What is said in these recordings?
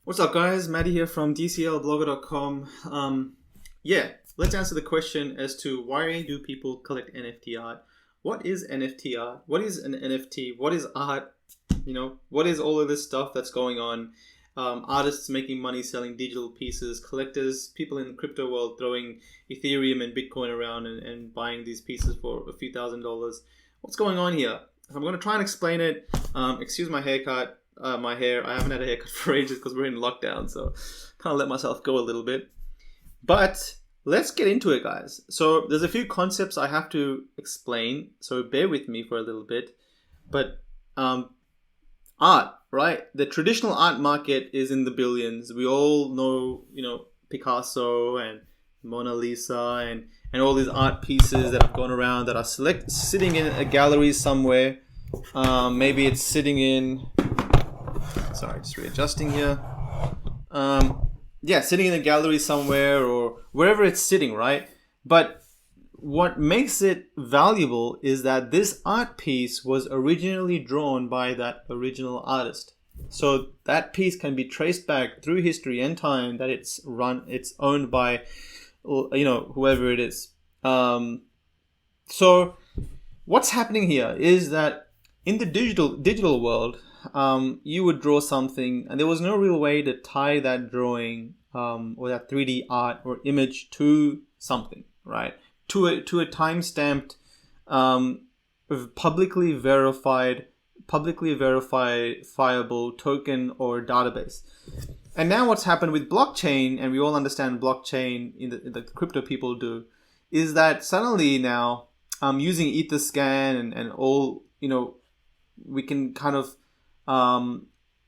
What's up, guys? Maddie here from dclblogger.com. Let's answer the question as to why do people collect NFT art? What is NFT art? What is an NFT? What is art? What is all of this stuff that's going on? Artists making money selling digital pieces, collectors, people in the crypto world throwing Ethereum and Bitcoin around and buying these pieces for a few $1,000s. What's going on here? I'm going to try and explain it. Excuse my haircut. My hair, I haven't had a haircut for ages because we're in lockdown, so kind of let myself go a little bit. But let's get into it, guys. So there's a few concepts I have to explain, so bear with me for a little bit. But art, right? The traditional art market is in the billions. We all know, Picasso and Mona Lisa and all these art pieces that have gone around that are sitting in a gallery somewhere. Maybe it's sitting in... Sorry, just readjusting here. Sitting in a gallery somewhere or wherever it's sitting, right? But what makes it valuable is that this art piece was originally drawn by that original artist. So that piece can be traced back through history and time that it's owned by, whoever it is. So what's happening here is that in the digital world, you would draw something and there was no real way to tie that drawing or that 3D art or image to something, right? To a time-stamped, publicly verifiable token or database. And now what's happened with blockchain, and we all understand blockchain in the crypto people do, is that suddenly now using Etherscan and all, we can kind of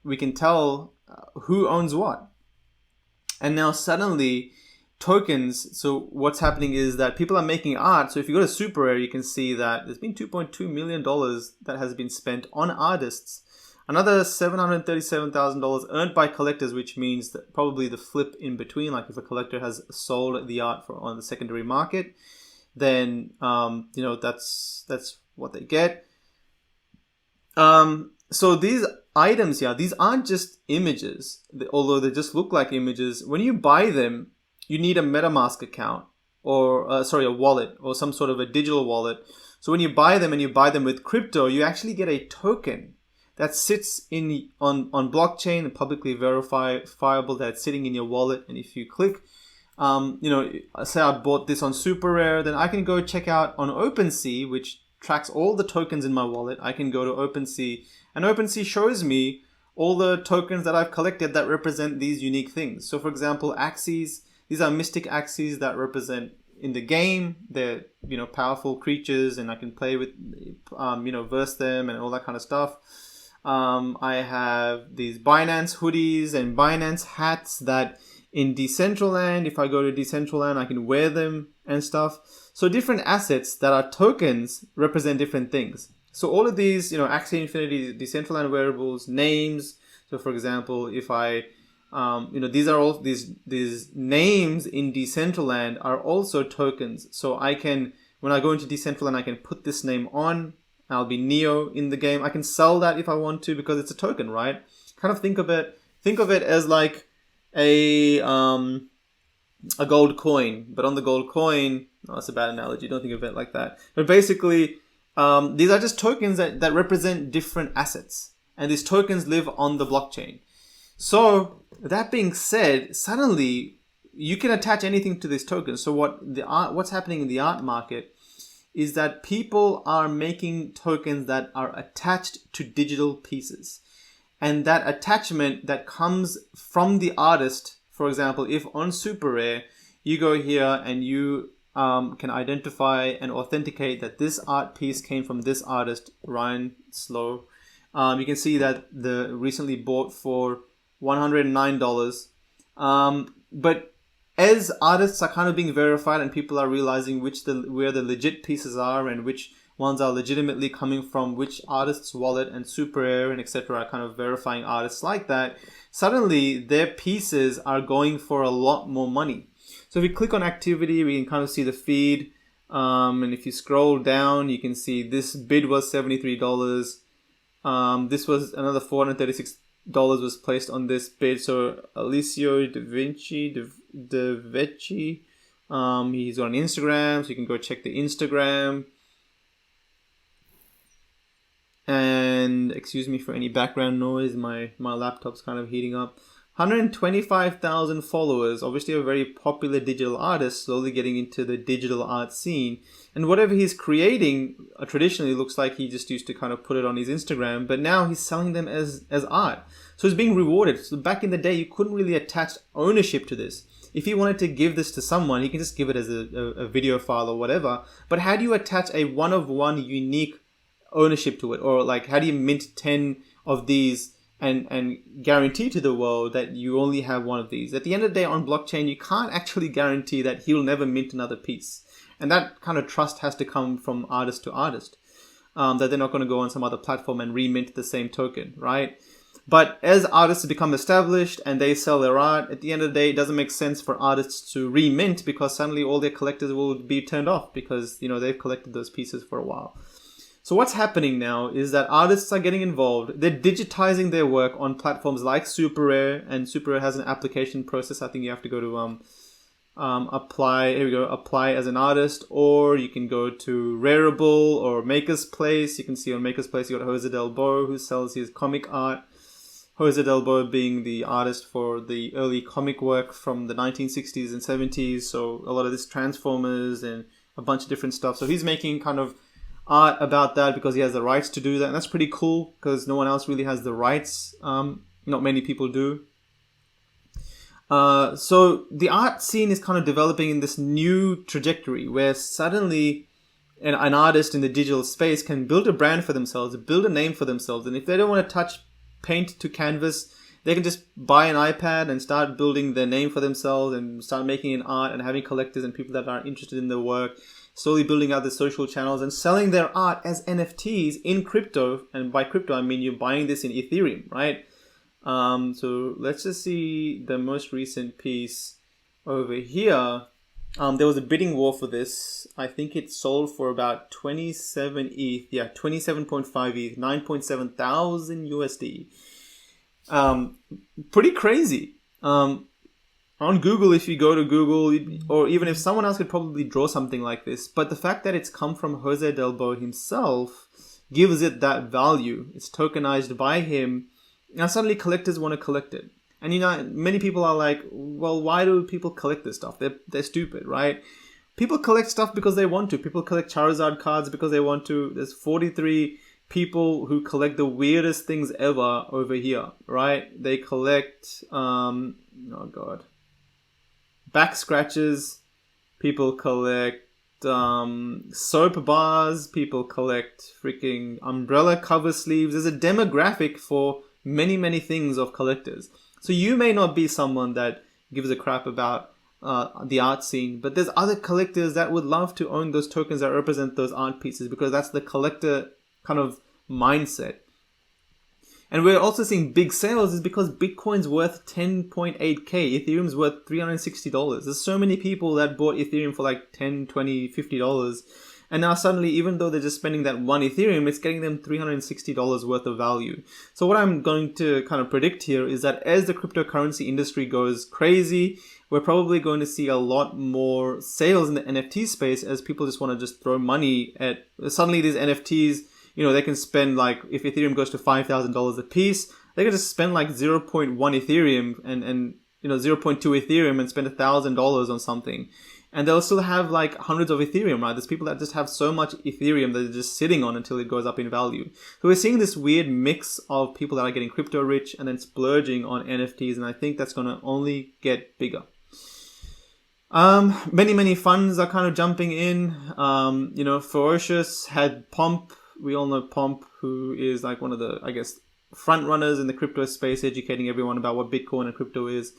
we can tell who owns what. And now suddenly tokens, so what's happening is that people are making art. So if you go to Super Rare, you can see that there's been $2.2 million that has been spent on artists. Another $737,000 earned by collectors, which means that probably the flip in between, like if a collector has sold the art on the secondary market, then that's what they get. So these items here, these aren't just images, although they just look like images. When you buy them, you need a MetaMask account or a wallet or some sort of a digital wallet. So when you buy them and you buy them with crypto, you actually get a token that sits on blockchain and publicly verifiable, that's sitting in your wallet. And if you click, say I bought this on Super Rare, then I can go check out on OpenSea, which tracks all the tokens in my wallet. I can go to OpenSea, and OpenSea shows me all the tokens that I've collected that represent these unique things. So for example, axes, these are mystic axes that represent in the game. They're, powerful creatures, and I can play with, verse them and all that kind of stuff. I have these Binance hoodies and Binance hats that in Decentraland, if I go to Decentraland, I can wear them and stuff. So different assets that are tokens represent different things. So all of these, Axie Infinity, Decentraland wearables, names. So for example, if I, these are all these names in Decentraland are also tokens. So I can, when I go into Decentraland, I can put this name on. I'll be Neo in the game. I can sell that if I want to because it's a token, right? Kind of think of it as like a gold coin, but on the gold coin, that's a bad analogy. Don't think of it like that. But basically, these are just tokens that represent different assets, and these tokens live on the blockchain. So that being said, suddenly you can attach anything to these tokens. So what's happening in the art market is that people are making tokens that are attached to digital pieces. And that attachment that comes from the artist, for example, if on Super Rare, you go here and you can identify and authenticate that this art piece came from this artist, Ryan Slow. You can see that the recently bought for $109. But as artists are kind of being verified and people are realizing where the legit pieces are and which ones are legitimately coming from which artist's wallet, and Super Rare and etc. are kind of verifying artists like that, suddenly their pieces are going for a lot more money. So if we click on activity, we can kind of see the feed. And if you scroll down, you can see this bid was $73. This was another $436 was placed on this bid. So Alessio De Vecchi, he's on Instagram, so you can go check the Instagram. And excuse me for any background noise, my laptop's kind of heating up. 125,000 followers, obviously a very popular digital artist, slowly getting into the digital art scene. And whatever he's creating traditionally looks like he just used to kind of put it on his Instagram, but now he's selling them as art. So he's being rewarded. So back in the day, you couldn't really attach ownership to this. If he wanted to give this to someone, he can just give it as a video file or whatever. But how do you attach a one-of-one unique ownership to it? Or like, how do you mint 10 of these and guarantee to the world that you only have one of these? At the end of the day, on blockchain, you can't actually guarantee that he'll never mint another piece. And that kind of trust has to come from artist to artist, that they're not going to go on some other platform and remint the same token, right? But as artists become established and they sell their art, at the end of the day, it doesn't make sense for artists to remint, because suddenly all their collectors will be turned off because, they've collected those pieces for a while. So what's happening now is that artists are getting involved. They're digitizing their work on platforms like SuperRare, and SuperRare has an application process. I think you have to go to apply. Here we go. Apply as an artist, or you can go to Rareable or Maker's Place. You can see on Maker's Place you got Jose Del Bo, who sells his comic art. Jose Del Bo being the artist for the early comic work from the 1960s and 70s. So a lot of this Transformers and a bunch of different stuff. So he's making kind of art about that because he has the rights to do that. And that's pretty cool because no one else really has the rights. Not many people do. So the art scene is kind of developing in this new trajectory where suddenly an artist in the digital space can build a brand for themselves, build a name for themselves. And if they don't want to touch paint to canvas, they can just buy an iPad and start building their name for themselves and start making an art and having collectors and people that are interested in their work, slowly building out the social channels and selling their art as NFTs in crypto. And by crypto, I mean you're buying this in Ethereum, right? So let's just see the most recent piece over here. There was a bidding war for this. I think it sold for about 27 ETH. Yeah, 27.5 ETH, 9.7 thousand USD. Pretty crazy. On Google, if you go to Google, or even if someone else could probably draw something like this, but the fact that it's come from Jose Del Bo himself gives it that value. It's tokenized by him. Now suddenly collectors want to collect it. And many people are like, well, why do people collect this stuff? They're stupid, right? People collect stuff because they want to. People collect Charizard cards because they want to. There's 43 people who collect the weirdest things ever over here, right? They collect, back scratches. People collect soap bars. People collect freaking umbrella cover sleeves. There's a demographic for many things of collectors. So you may not be someone that gives a crap about the art scene, but there's other collectors that would love to own those tokens that represent those art pieces because that's the collector kind of mindset. And we're also seeing big sales is because Bitcoin's worth 10.8k, Ethereum's worth $360. There's so many people that bought Ethereum for like $10, $20, $50. And now suddenly, even though they're just spending that one Ethereum, it's getting them $360 worth of value. So what I'm going to kind of predict here is that as the cryptocurrency industry goes crazy, we're probably going to see a lot more sales in the NFT space as people just want to just throw money at, suddenly these NFTs, they can spend like, if Ethereum goes to $5,000 a piece, they can just spend like 0.1 Ethereum and 0.2 Ethereum and spend $1,000 on something. And they'll still have like hundreds of Ethereum, right? There's people that just have so much Ethereum that they're just sitting on until it goes up in value. So we're seeing this weird mix of people that are getting crypto rich and then splurging on NFTs. And I think that's going to only get bigger. Many funds are kind of jumping in. Ferocious had Pomp. We all know Pomp, who is like one of the, front runners in the crypto space, educating everyone about what Bitcoin and crypto is.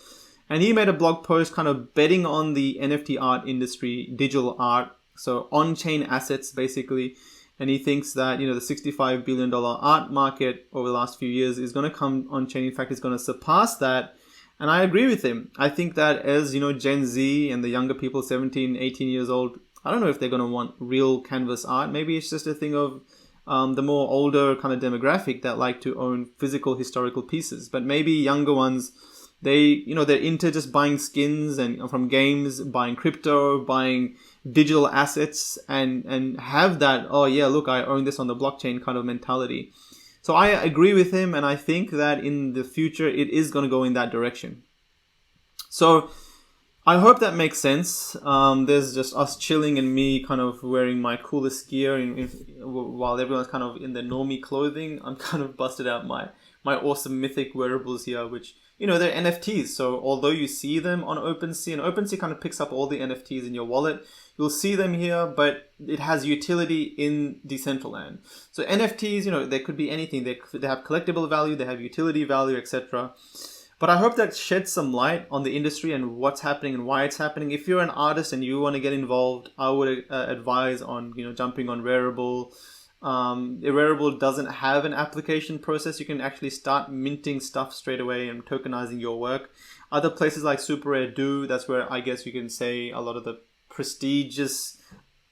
And he made a blog post kind of betting on the NFT art industry, digital art, so on-chain assets basically. And he thinks that, the $65 billion art market over the last few years is going to come on-chain. In fact, it's going to surpass that. And I agree with him. I think that as, Gen Z and the younger people, 17, 18 years old, I don't know if they're going to want real canvas art. Maybe it's just a thing of the more older kind of demographic that like to own physical historical pieces. But maybe younger ones, they're into just buying skins and from games, buying crypto, buying digital assets, and have that, oh yeah, look, I own this on the blockchain kind of mentality. So I agree with him, and I think that in the future it is going to go in that direction. So I hope that makes sense. There's just us chilling and me kind of wearing my coolest gear while everyone's kind of in their normie clothing. I'm kind of busted out my awesome mythic wearables here, which, they're NFTs. So although you see them on OpenSea, and OpenSea kind of picks up all the NFTs in your wallet, you'll see them here, but it has utility in Decentraland. So NFTs, they could be anything. They have collectible value, they have utility value, etc. But I hope that sheds some light on the industry and what's happening and why it's happening. If you're an artist and you want to get involved, I would advise on jumping on Rarible. Rarible doesn't have an application process. You can actually start minting stuff straight away and tokenizing your work. Other places like SuperRare do. That's where I guess you can say a lot of the prestigious,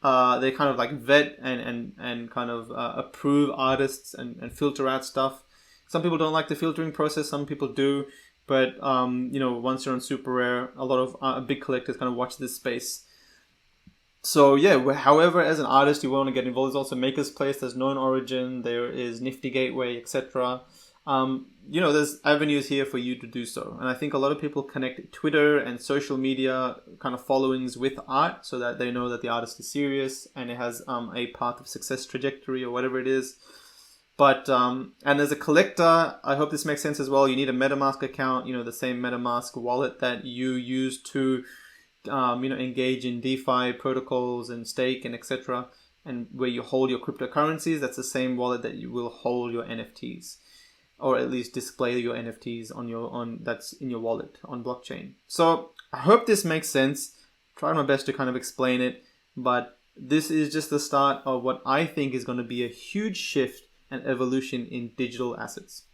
they kind of like vet and kind of approve artists and filter out stuff. Some people don't like the filtering process. Some people do. But, once you're on SuperRare, a lot of big collectors kind of watch this space. So, yeah, however, as an artist, you want to get involved. There's also Maker's Place, there's Known Origin, there is Nifty Gateway, etc. There's avenues here for you to do so. And I think a lot of people connect Twitter and social media kind of followings with art so that they know that the artist is serious and it has a path of success trajectory or whatever it is. But, and as a collector, I hope this makes sense as well. You need a MetaMask account, the same MetaMask wallet that you use to, engage in DeFi protocols and stake and etc. And where you hold your cryptocurrencies, that's the same wallet that you will hold your NFTs, or at least display your NFTs that's in your wallet on blockchain. So I hope this makes sense. Try my best to kind of explain it, but this is just the start of what I think is going to be a huge shift and evolution in digital assets.